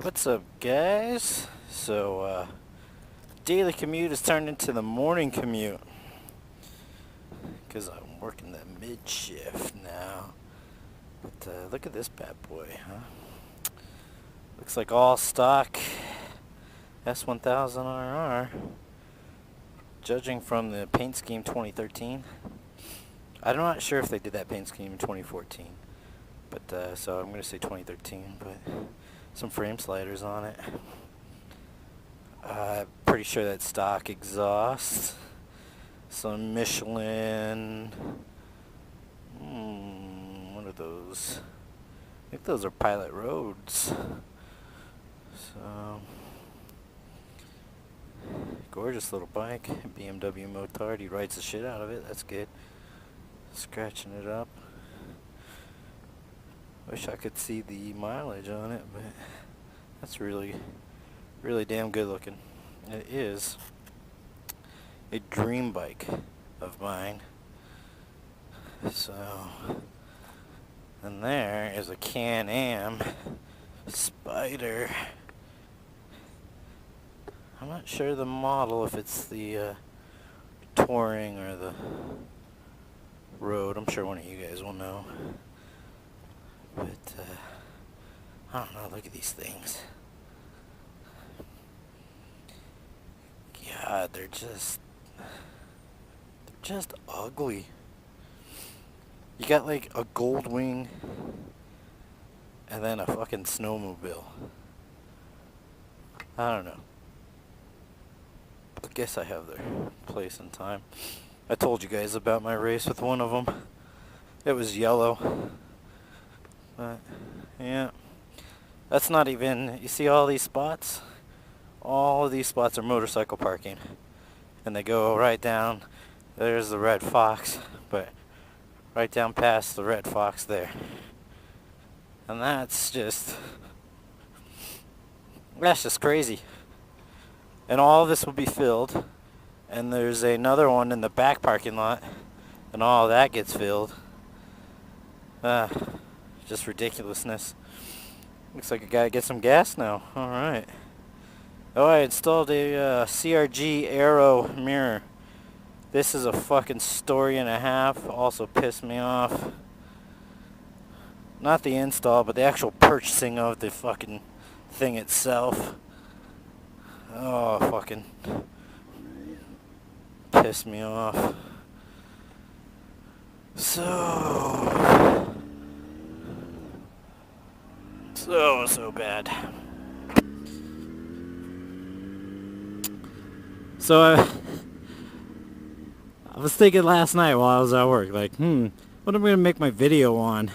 What's up, guys? Daily commute has turned into the morning commute because I'm working the mid shift now. But look at this bad boy, huh? Looks like all stock S1000RR. Judging from the paint scheme 2013, I'm not sure if they did that paint scheme in 2014, but so I'm gonna say 2013. But some frame sliders on it. Pretty sure that's stock exhaust. Some Michelin. What are those? I think those are Pilot Roads. So, gorgeous little bike. BMW motard. He rides the shit out of it. That's good. Scratching it up. Wish I could see the mileage on it, but that's really damn good looking. It is a dream bike of mine. So, and there is a Can-Am Spider. I'm not sure the model, if it's the Touring or the Road. I'm sure one of you guys will know. But, I don't know, look at these things. God, they're just ugly. You got like a gold wing and then a fucking snowmobile. I don't know. I guess I have their place in time. I told you guys about my race with one of them. It was yellow. But, yeah. That's not even, you see all these spots? All of these spots are motorcycle parking. And they go right down, there's the Red Fox, but right down past the Red Fox there. And that's just crazy. And all of this will be filled. And there's another one in the back parking lot. And all of that gets filled. Just ridiculousness. Looks like I gotta get some gas now. Alright. Oh, I installed a CRG Aero mirror. This is a fucking story and a half. Also pissed me off. Not the install, but the actual purchasing of the fucking thing itself. Oh, fucking pissed me off. So bad. So I was thinking last night while I was at work, like, what am I gonna make my video on?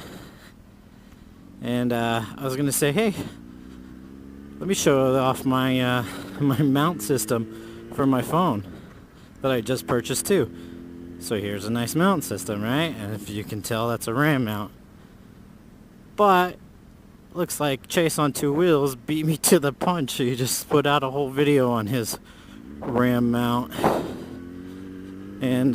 And I was gonna say, hey, let me show off my my mount system for my phone that I just purchased too. So here's a nice mount system, right? And if you can tell, that's a RAM mount. But looks like Chase on Two Wheels beat me to the punch. He just put out a whole video on his RAM mount. And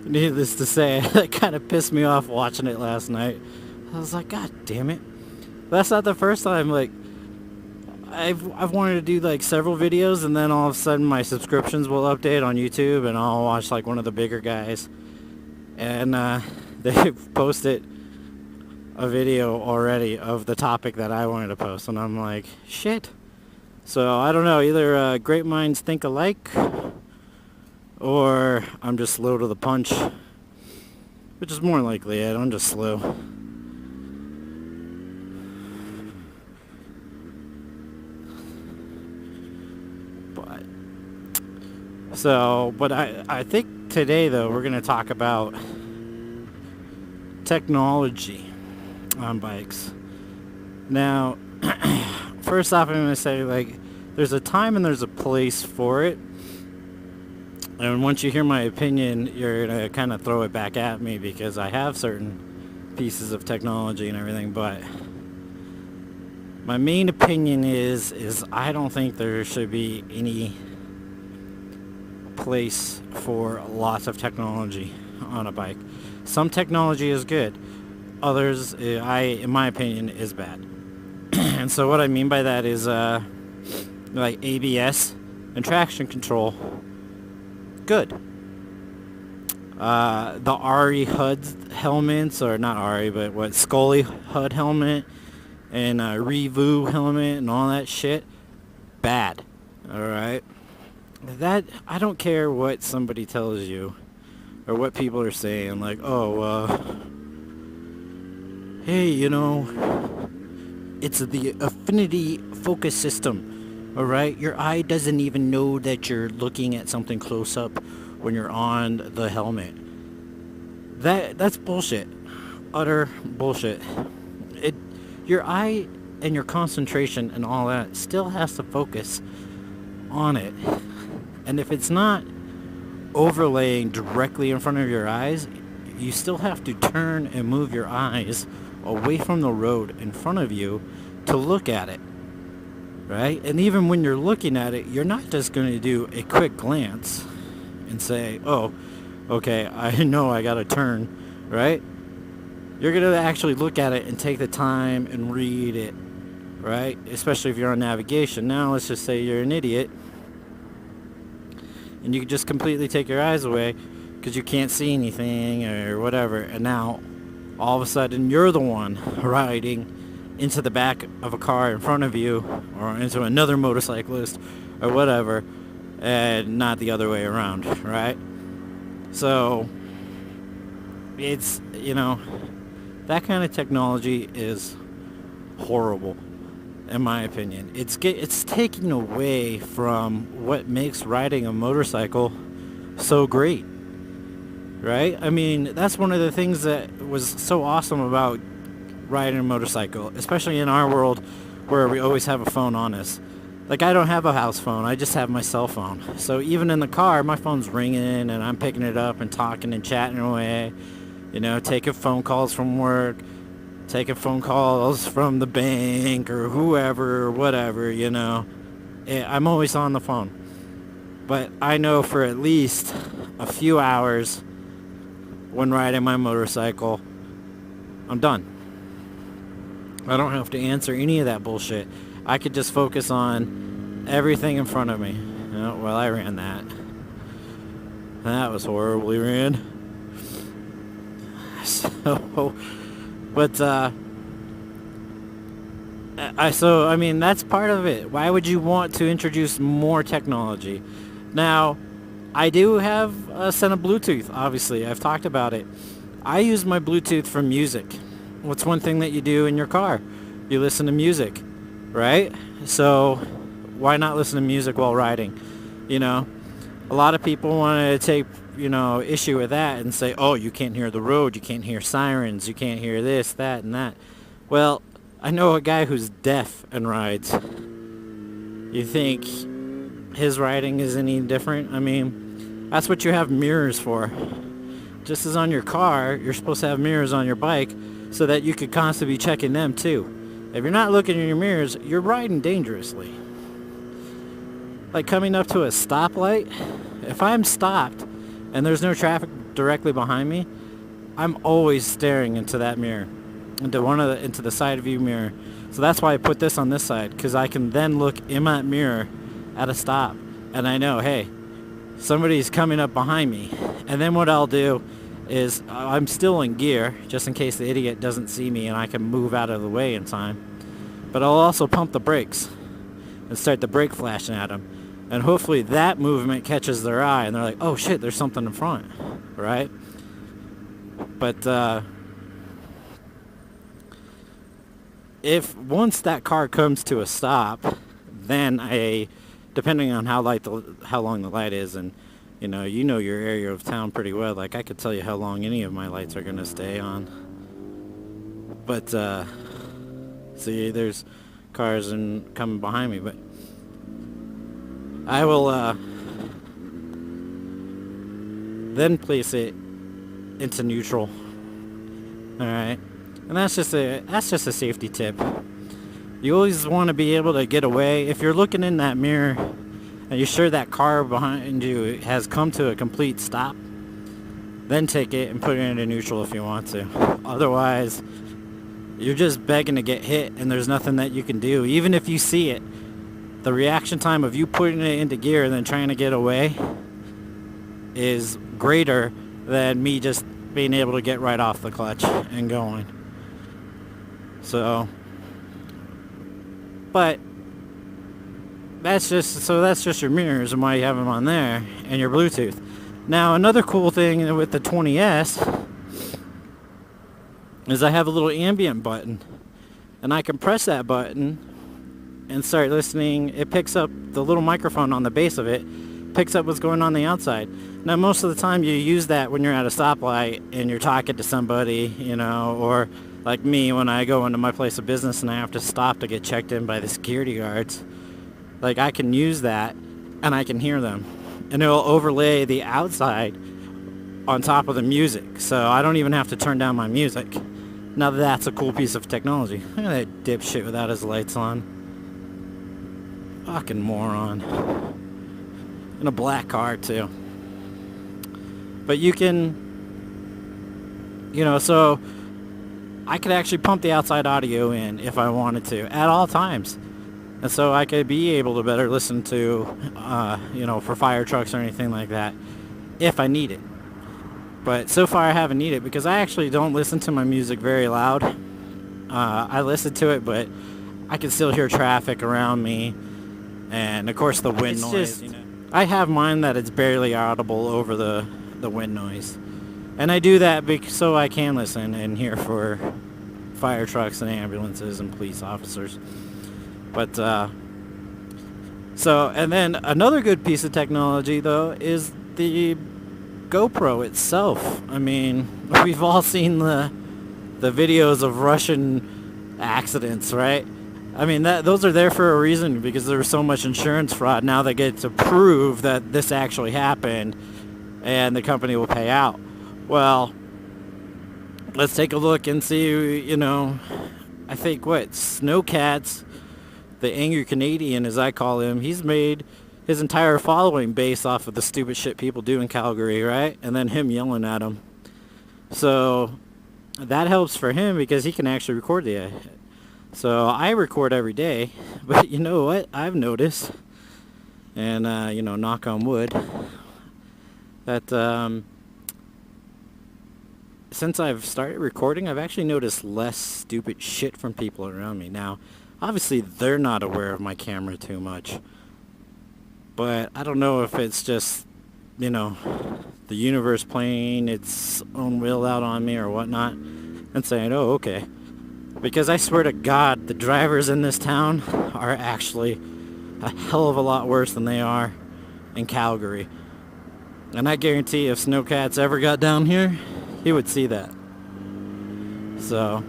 needless to say, that kind of pissed me off watching it last night. I was like, God damn it. That's not the first time. Like, I've wanted to do like several videos, and then all of a sudden my subscriptions will update on YouTube, and I'll watch like one of the bigger guys, and they've posted a video already of the topic that I wanted to post, and I'm like, shit. So I don't know, either great minds think alike, or I'm just slow to the punch, which is more likely it. I'm just slow. But I think today though we're gonna talk about technology on bikes. Now, first off, I'm going to say, like, there's a time and there's a place for it. And once you hear my opinion, you're going to kind of throw it back at me because I have certain pieces of technology and everything. But my main opinion is I don't think there should be any place for lots of technology on a bike. Some technology is good, others, in my opinion, is bad. And so what I mean by that is like ABS and traction control, good. The RE HUD helmets, or not RE, but what, Scully HUD helmet and Revu helmet and all that shit, bad. Alright? That, I don't care what somebody tells you or what people are saying, like, oh, hey, you know, it's the affinity focus system, alright? Your eye doesn't even know that you're looking at something close up when you're on the helmet. That's bullshit. Utter bullshit. Your eye and your concentration and all that still has to focus on it. And if it's not overlaying directly in front of your eyes, you still have to turn and move your eyes away from the road in front of you to look at it, right? And even when you're looking at it, you're not just going to do a quick glance and say, oh, okay, I know I gotta turn, right? You're going to actually look at it and take the time and read it, right? Especially if you're on navigation. Now let's just say you're an idiot and you just completely take your eyes away because you can't see anything or whatever, and now all of a sudden you're the one riding into the back of a car in front of you or into another motorcyclist or whatever, and not the other way around, right? So it's, you know, that kind of technology is horrible, in my opinion. It's taking away from what makes riding a motorcycle so great, right? I mean, that's one of the things that was so awesome about riding a motorcycle, especially in our world where we always have a phone on us. Like, I don't have a house phone, I just have my cell phone. So even in the car, my phone's ringing and I'm picking it up and talking and chatting away, you know, taking phone calls from work, taking phone calls from the bank or whoever or whatever, you know. I'm always on the phone. But I know for at least a few hours when riding my motorcycle, I'm done. I don't have to answer any of that bullshit. I could just focus on everything in front of me. Oh, well, I ran that. That was horribly ran. So, but, I mean, that's part of it. Why would you want to introduce more technology? Now, I do have a set of Bluetooth, obviously. I've talked about it. I use my Bluetooth for music. What's one thing that you do in your car? You listen to music, right? So why not listen to music while riding? You know, a lot of people want to take, you know, issue with that and say, oh, you can't hear the road, you can't hear sirens, you can't hear this, that, and that. Well, I know a guy who's deaf and rides. You think his riding is any different? I mean, that's what you have mirrors for. Just as on your car, you're supposed to have mirrors on your bike so that you could constantly be checking them too. If you're not looking in your mirrors, you're riding dangerously. Like coming up to a stoplight, if I'm stopped and there's no traffic directly behind me, I'm always staring into that mirror, into the side view mirror. So that's why I put this on this side, because I can then look in that mirror at a stop, and I know, hey, somebody's coming up behind me. And then what I'll do is I'm still in gear, just in case the idiot doesn't see me and I can move out of the way in time. But I'll also pump the brakes and start the brake flashing at them. And hopefully that movement catches their eye and they're like, oh shit, there's something in front, right? But if once that car comes to a stop, then depending on how long the light is, and you know your area of town pretty well. Like, I could tell you how long any of my lights are gonna stay on. But see, there's cars coming behind me, but I will then place it into neutral. All right, and that's just a safety tip. You always want to be able to get away. If you're looking in that mirror and you're sure that car behind you has come to a complete stop, then take it and put it into neutral if you want to. Otherwise, you're just begging to get hit, and there's nothing that you can do. Even if you see it, the reaction time of you putting it into gear and then trying to get away is greater than me just being able to get right off the clutch and going. So, but that's just your mirrors and why you have them on there, and your Bluetooth. Now, another cool thing with the 20S is I have a little ambient button, and I can press that button and start listening. It picks up the little microphone on the base of it, picks up what's going on the outside. Now, most of the time you use that when you're at a stoplight and you're talking to somebody, you know, or like me when I go into my place of business and I have to stop to get checked in by the security guards. Like, I can use that and I can hear them, and it'll overlay the outside on top of the music, so I don't even have to turn down my music. Now, that's a cool piece of technology. Look at that dipshit without his lights on. Fucking moron. In a black car too. But you can, you know, so I could actually pump the outside audio in if I wanted to at all times. And so I could be able to better listen to, you know, for fire trucks or anything like that if I need it. But so far I haven't needed it because I actually don't listen to my music very loud. I listen to it, but I can still hear traffic around me. And of course the wind noise. You know, I have mine that it's barely audible over the wind noise. And I do that so I can listen and hear for fire trucks and ambulances and police officers. But, so, and then another good piece of technology, though, is the GoPro itself. I mean, we've all seen the videos of Russian accidents, right? I mean, those are there for a reason, because there's so much insurance fraud. Now they get to prove that this actually happened, and the company will pay out. Well, let's take a look and see, you know, I think Snowcats, the angry Canadian, as I call him, he's made his entire following based off of the stupid shit people do in Calgary, right? And then him yelling at them. So that helps for him because he can actually record the... So I record every day, but you know what I've noticed, and you know, knock on wood, that since I've started recording, I've actually noticed less stupid shit from people around me. Now, obviously they're not aware of my camera too much, but I don't know if it's just, you know, the universe playing its own will out on me or whatnot, and saying, oh, okay. Because I swear to God, the drivers in this town are actually a hell of a lot worse than they are in Calgary. And I guarantee if Snowcats ever got down here, he would see that. So...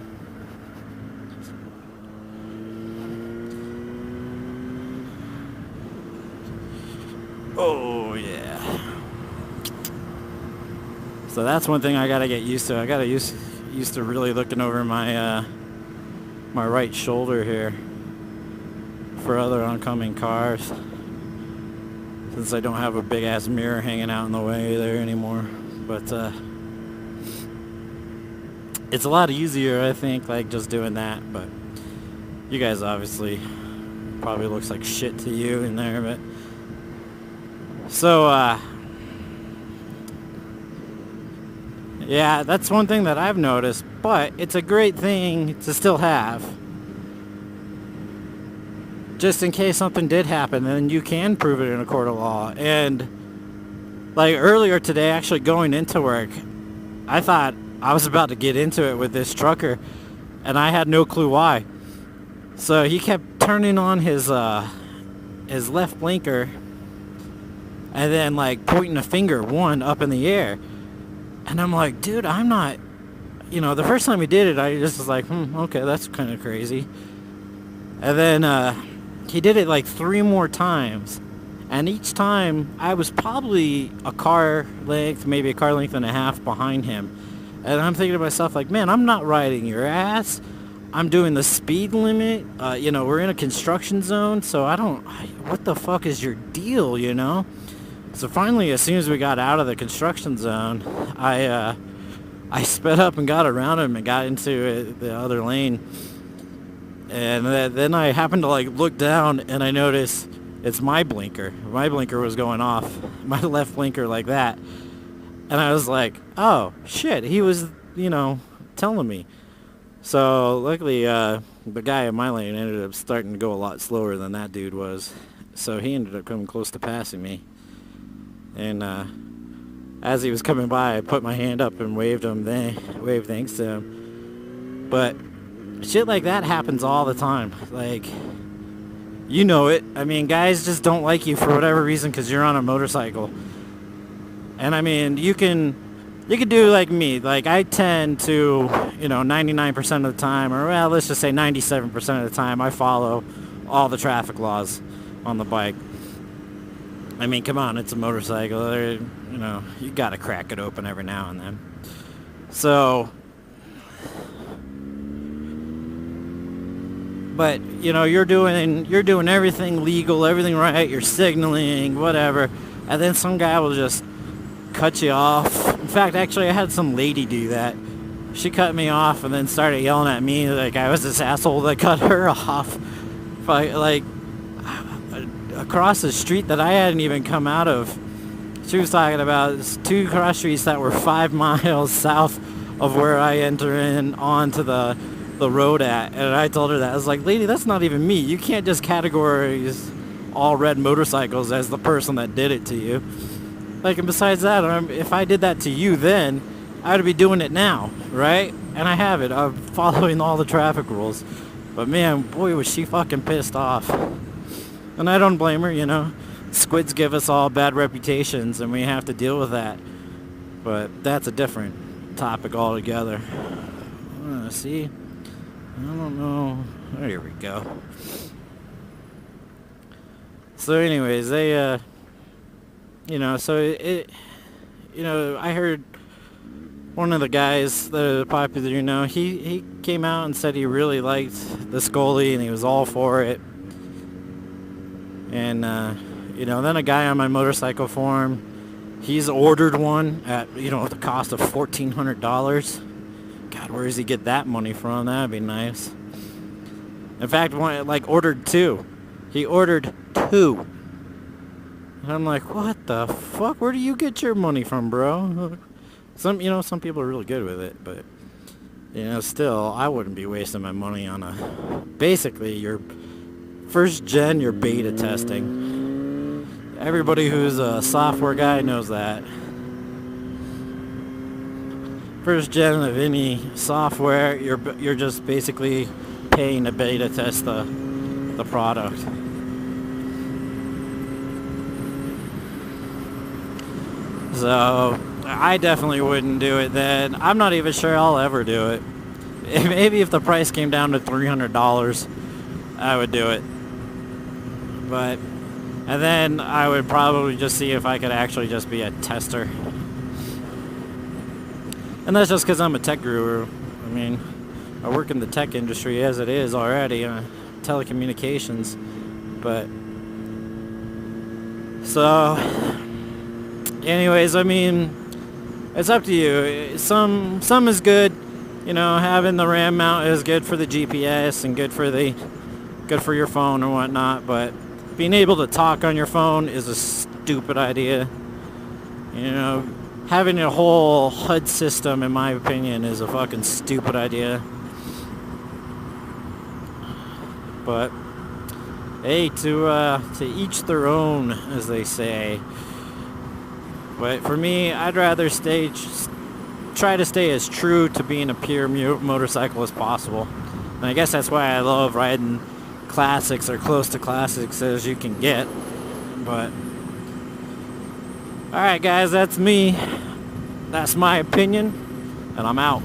oh, yeah. So that's one thing I gotta get used to. I gotta used to really looking over my my right shoulder here for other oncoming cars, since I don't have a big ass mirror hanging out in the way there anymore. But it's a lot easier, I think, like just doing that. But you guys obviously probably looks like shit to you in there. But so yeah, that's one thing that I've noticed, but it's a great thing to still have. Just in case something did happen, then you can prove it in a court of law. And like earlier today, actually going into work, I thought I was about to get into it with this trucker, and I had no clue why. So he kept turning on his left blinker and then like pointing a finger, one up in the air. And I'm like, dude, I'm not, you know, the first time he did it, I just was like, okay, that's kind of crazy. And then he did it like 3 more times. And each time, I was probably a car length, maybe a car length and a half behind him. And I'm thinking to myself, like, man, I'm not riding your ass. I'm doing the speed limit. You know, we're in a construction zone, so what the fuck is your deal, you know? So finally, as soon as we got out of the construction zone, I sped up and got around him and got into the other lane. And then I happened to like look down and I noticed it's my blinker. My blinker was going off, my left blinker like that. And I was like, oh shit, he was, telling me. So luckily, the guy in my lane ended up starting to go a lot slower than that dude was. So he ended up coming close to passing me. And as he was coming by, I put my hand up and waved thanks to him. But shit like that happens all the time. Like, you know it. I mean, guys just don't like you for whatever reason because you're on a motorcycle. And I mean, you can do like me. Like, I tend to, 99% of the time, or well, let's just say 97% of the time, I follow all the traffic laws on the bike. I mean, come on, it's a motorcycle. You gotta crack it open every now and then. So, but you're doing everything legal, everything right. You're signaling, whatever, and then some guy will just cut you off. In fact, actually, I had some lady do that. She cut me off and then started yelling at me like I was this asshole that cut her off. Like across the street that I hadn't even come out of. She was talking about two cross streets that were 5 miles south of where I enter in onto the road at. And I told her that. I was like, lady, that's not even me. You can't just categorize all red motorcycles as the person that did it to you. Like, and besides that, if I did that to you then, I would be doing it now, right? And I have it. I'm following all the traffic rules. But man, boy, was she fucking pissed off. And I don't blame her, Squids give us all bad reputations and we have to deal with that. But that's a different topic altogether. See? I don't know. Oh, here we go. So anyways, they, I heard one of the guys that are popular, he came out and said he really liked the Scully and he was all for it. And, then a guy on my motorcycle forum, he's ordered one at, the cost of $1,400. God, where does he get that money from? That'd be nice. In fact, ordered 2. He ordered 2. And I'm like, what the fuck? Where do you get your money from, bro? Some people are really good with it, but, still, I wouldn't be wasting my money on basically, your first gen, your beta testing. Everybody who's a software guy knows that. First gen of any software, you're just basically paying to beta test the product. So I definitely wouldn't do it then. I'm not even sure I'll ever do it. Maybe if the price came down to $300, I would do it. And then I would probably just see if I could actually just be a tester. And that's just because I'm a tech guru. I mean, I work in the tech industry as it is already, telecommunications. But, so, anyways, I mean, it's up to you. Some is good. Having the RAM mount is good for the GPS and good for your phone and whatnot, but being able to talk on your phone is a stupid idea. Having a whole HUD system, in my opinion, is a fucking stupid idea. But hey, to each their own, as they say. But for me, I'd rather try to stay as true to being a pure motorcycle as possible. And I guess that's why I love riding classics or close to classics as you can get. But alright guys, that's me. That's my opinion. And I'm out.